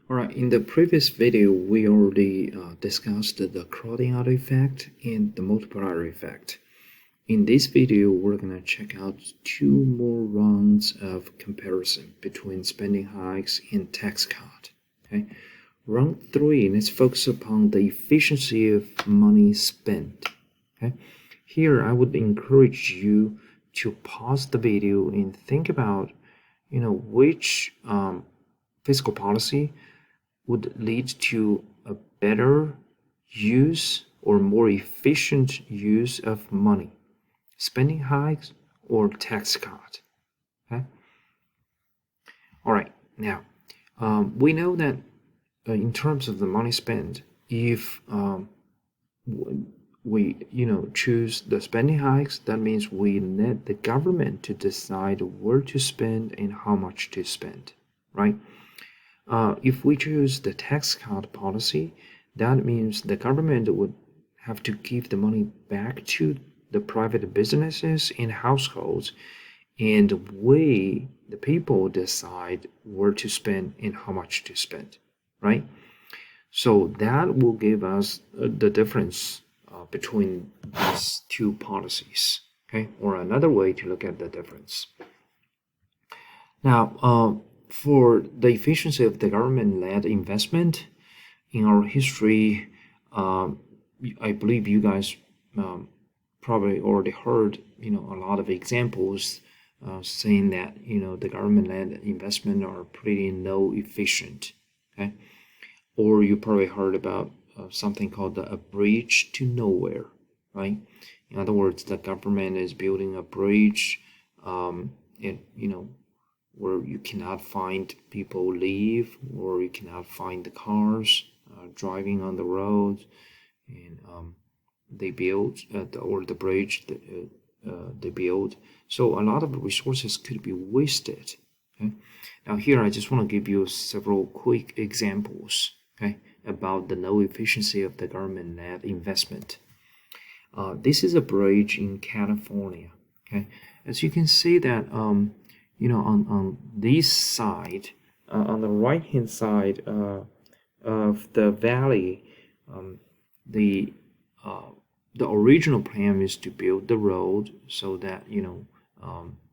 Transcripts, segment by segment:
Alright, in the previous video, we already discussed the crowding out effect and the multiplier effect. In this video, we're going to check out two more rounds of comparison between spending hikes and tax cut. Okay? Round 3, let's focus upon the efficiency of money spent. Okay? Here, I would encourage you to pause the video and think about, which fiscal policy would lead to a better use or more efficient use of money, spending hikes or tax cut. Okay. All right. Now, we know that in terms of the money spent, if we choose the spending hikes, that means we let the government to decide where to spend and how much to spend, right? If we choose the tax cut policy, that means the government would have to give the money back to the private businesses and households, and we, the people, decide where to spend and how much to spend, right? So that will give us the difference between these two policies, okay? Or another way to look at the difference. Now, for the efficiency of the government-led investment in our history, I believe you guys probably already heard, a lot of examples saying that, the government-led investment are pretty low efficient, okay? Or you probably heard about something called a bridge to nowhere, right? In other words, the government is building a bridge, where you cannot find people live, or you cannot find the cars driving on the road, and they build the bridge they build. So a lot of resources could be wasted. Okay? Now here I just want to give you several quick examples, okay, about the low efficiency of the government-led investment. This is a bridge in California. Okay, as you can see that on this side, on the right hand side of the valley, the original plan is to build the road so that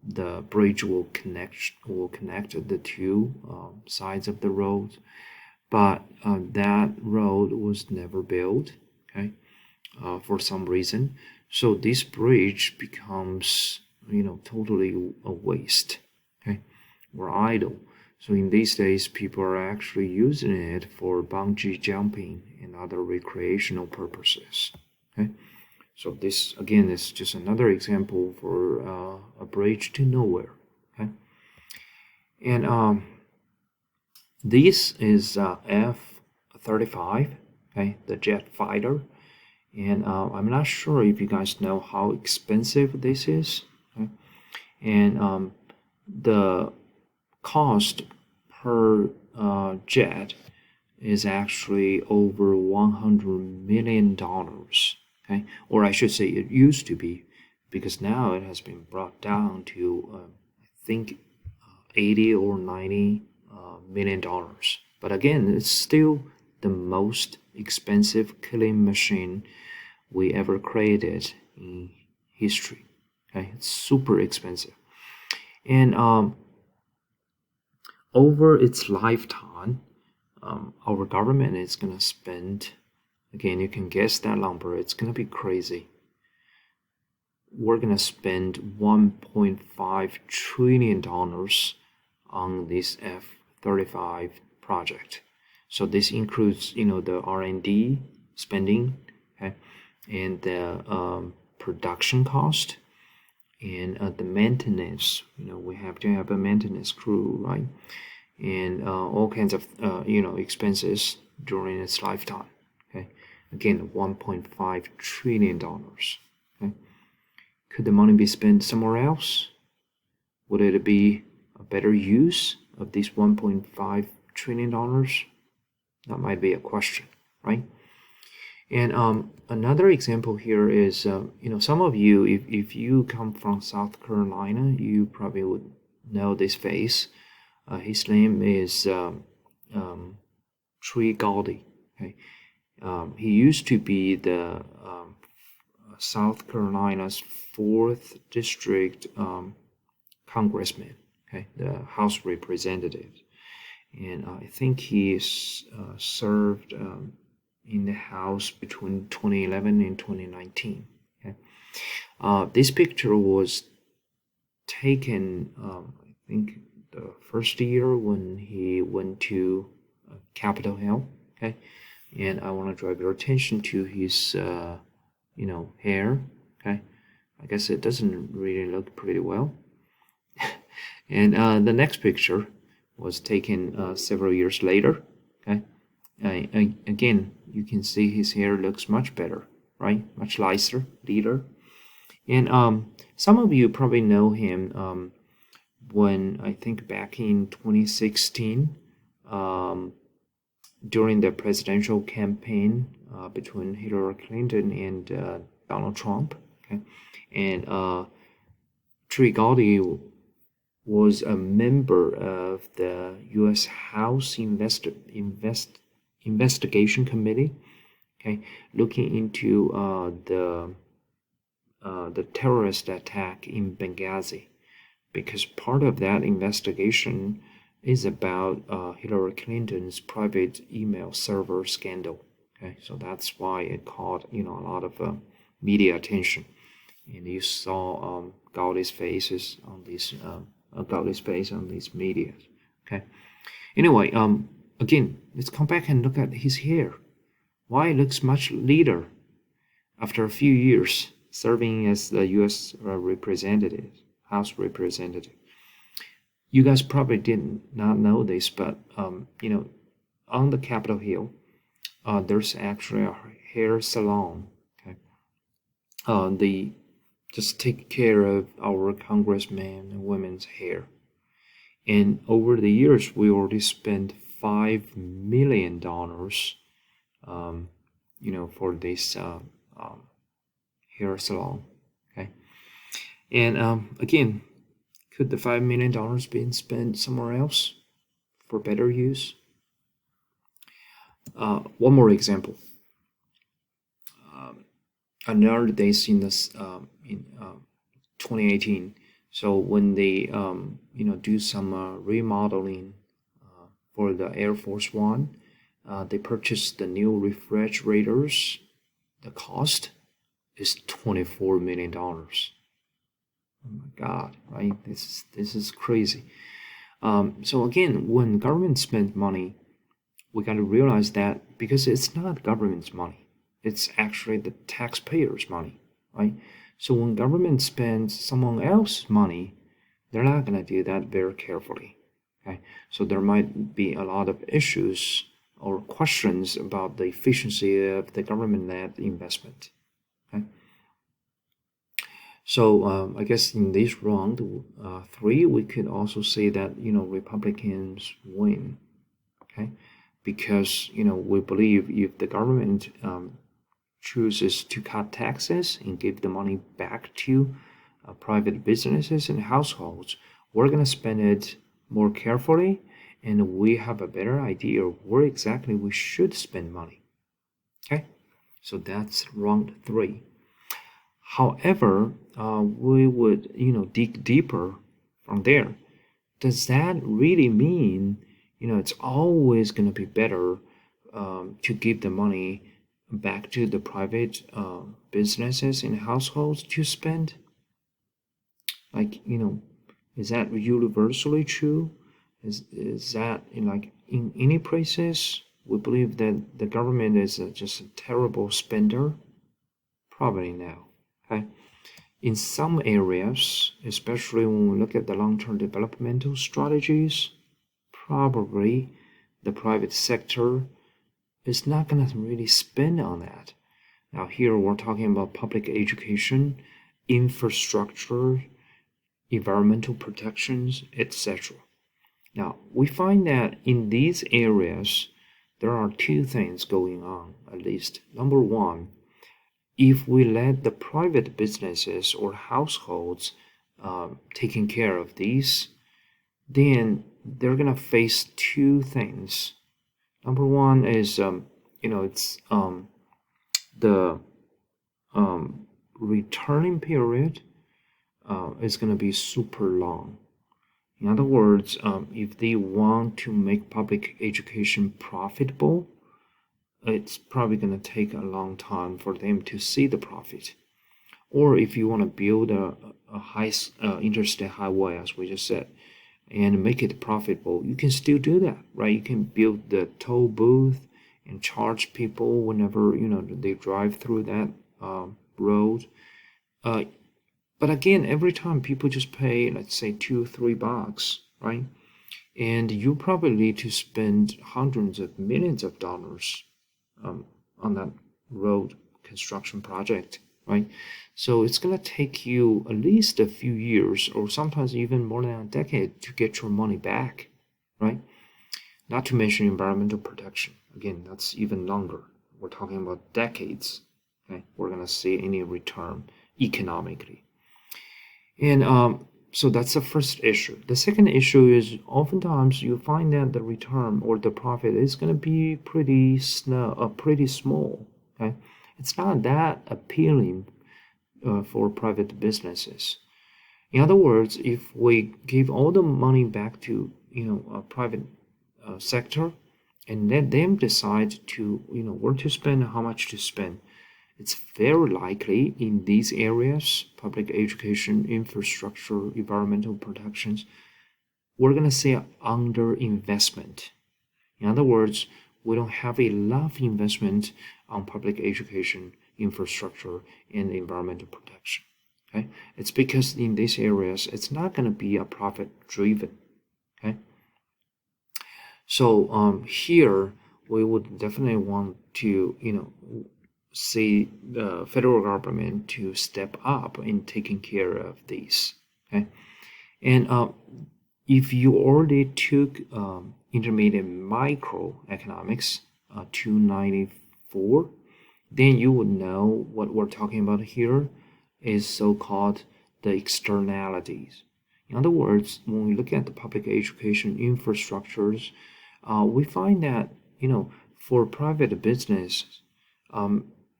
the bridge will connect the two sides of the road, but that road was never built, okay, for some reason. So this bridge becomes totally a waste, okay, or idle. So in these days, people are actually using it for bungee jumping and other recreational purposes. Okay, so this again is just another example for a bridge to nowhere. Okay, and this is F-35, okay, the jet fighter, and I'm not sure if you guys know how expensive this is. Okay? And the cost per jet is actually over $100 million, okay? Or I should say it used to be, because now it has been brought down to I think 80 or 90 million dollars. But again, it's still the most expensive killing machine we ever created in history. Okay, it's super expensive, and over its lifetime, our government is gonna spend, again, you can guess that number, it's gonna be crazy. We're gonna spend $1.5 trillion on this F-35 project. So this includes, the R&D spending, okay, and the production cost, and the maintenance. We have to have a maintenance crew, right? And all kinds of expenses during its lifetime. Okay, again, $1.5 trillion. Okay, could the money be spent somewhere else? Would it be a better use of this $1.5 trillion? That might be a question, right? And another example here is, some of you, if you come from South Carolina, you probably would know this face. His name is Tree Gowdy. Okay, he used to be the South Carolina's 4th district congressman. Okay, the House Representative, and I think he served in the House between 2011 and 2019. Okay, this picture was taken, I think, the first year when he went to Capitol Hill. Okay, and I want to draw your attention to his, hair. Okay, I guess it doesn't really look pretty well. And the next picture was taken several years later. Okay, again, you can see his hair looks much better, right? Much lighter. And some of you probably know him when I think back in 2016, during the presidential campaign between Hillary Clinton and Donald Trump. Okay, and Tree Gowdy was a member of the U.S. House Investigation Committee. Okay, looking into the terrorist attack in Benghazi, because part of that investigation is about Hillary Clinton's private email server scandal. Okay, so that's why it caught a lot of media attention, and you saw Gowdy's face on these media. Okay. Anyway, again, let's come back and look at his hair. Why it looks much lighter after a few years serving as the U.S. House representative. You guys probably did not know this, but on the Capitol Hill, there's actually a hair salon. Okay, they just take care of our congressmen and women's hair, and over the years, we already spent $5 million, for this hair salon. Okay, and again, could the $5 million be spent somewhere else for better use? One more example. Another days in 2018. So when they do some remodeling for the Air Force One, they purchased the new refrigerators. The cost is $24 million. Oh my God, right? This is crazy. So again, when government spends money, we got to realize that because it's not government's money, it's actually the taxpayers' money, right? So when government spends someone else's money, they're not going to do that very carefully. Okay, so there might be a lot of issues or questions about the efficiency of the government-led investment. Okay. So I guess in this round 3, we could also say that Republicans win. Okay, because we believe if the government chooses to cut taxes and give the money back to private businesses and households, we're going to spend it more carefully, and we have a better idea of where exactly we should spend money. Okay, so that's round 3. However, we would dig deeper from there. Does that really mean it's always going to be better to give the money back to the private businesses and households to spend? Like, is that universally true? Is that in any places we believe that the government is just a terrible spender? Probably no. Okay. In some areas, especially when we look at the long-term developmental strategies, probably the private sector is not going to really spend on that. Now here we're talking about public education, infrastructure, environmental protections, etc. Now we find that in these areas there are 2 things going on, at least. Number 1, if we let the private businesses or households taking care of these, then they're going to face 2 things. Number one is it's the returning period is going to be super long. In other words, if they want to make public education profitable, it's probably going to take a long time for them to see the profit. Or if you want to build a high interstate highway, as we just said, and make it profitable, you can still do that, right? You can build the toll booth and charge people whenever they drive through that road. But again, every time people just pay, let's say $2-3, right? And you probably need to spend hundreds of millions of dollars on that road construction project, right? So it's going to take you at least a few years, or sometimes even more than a decade, to get your money back, right? Not to mention environmental protection. Again, that's even longer. We're talking about decades. Okay, we're going to see any return economically. And so that's the first issue. The second issue is oftentimes you find that the return or the profit is going to be pretty small. Okay, it's not that appealing for private businesses. In other words, if we give all the money back to a private sector and let them decide to where to spend, how much to spend, it's very likely in these areas, public education, infrastructure, environmental protections, we're going to see underinvestment. In other words, we don't have enough investment on public education, infrastructure, and environmental protection. Okay, it's because in these areas, it's not going to be a profit driven. Okay, so here we would definitely want to see the federal government to step up in taking care of these. Okay, and if you already took intermediate microeconomics 294, then you would know what we're talking about here is so-called the externalities. In other words, when we look at the public education infrastructures, we find that for private business,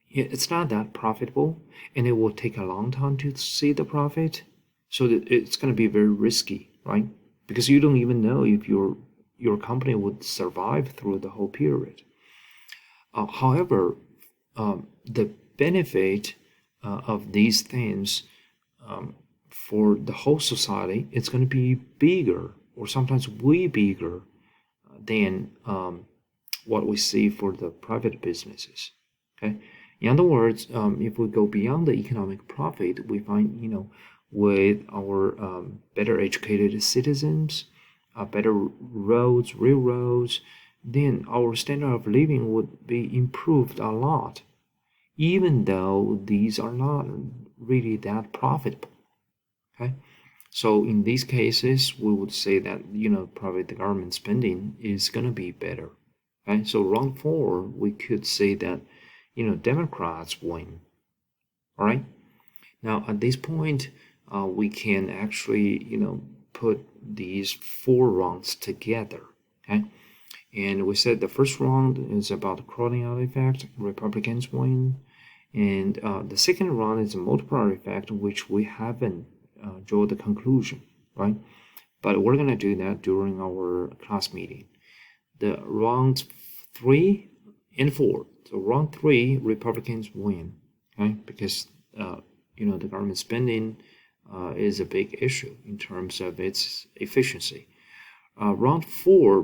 it's not that profitable, and it will take a long time to see the profit. So that it's going to be very risky, right? Because you don't even know if your company would survive through the whole period. However, the benefit of these things for the whole society, it's going to be bigger, or sometimes way bigger than what we see for the private businesses. Okay. In other words, if we go beyond the economic profit, we find with our better educated citizens, better roads, railroads, then our standard of living would be improved a lot, even though these are not really that profitable. Okay, so in these cases, we would say that private government spending is going to be better. Okay, so round 4, we could say that Democrats win. All right. Now at this point, we can actually put these 4 rounds together. Okay. And we said the first round is about the crowding out effect, Republicans win. And the second round is a multiplier effect, which we haven't drawn the conclusion, right? But we're going to do that during our class meeting. The round 3 and 4. So round 3, Republicans win, okay? Because, the government spending is a big issue in terms of its efficiency. Round 4,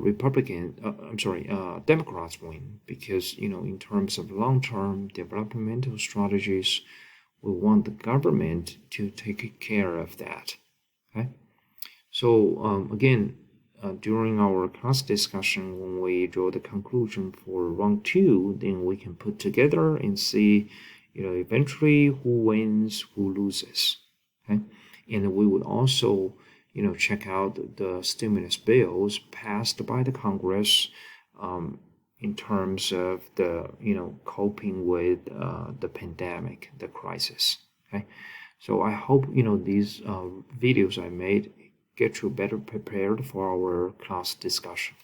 Democrats win because, in terms of long-term developmental strategies, we want the government to take care of that. Okay. So again, during our class discussion, when we draw the conclusion for round 2, then we can put together and see, eventually who wins, who loses. Okay. And we would also check out the stimulus bills passed by the Congress in terms of the, coping with the pandemic, the crisis. Okay, so I hope these videos I made get you better prepared for our class discussion.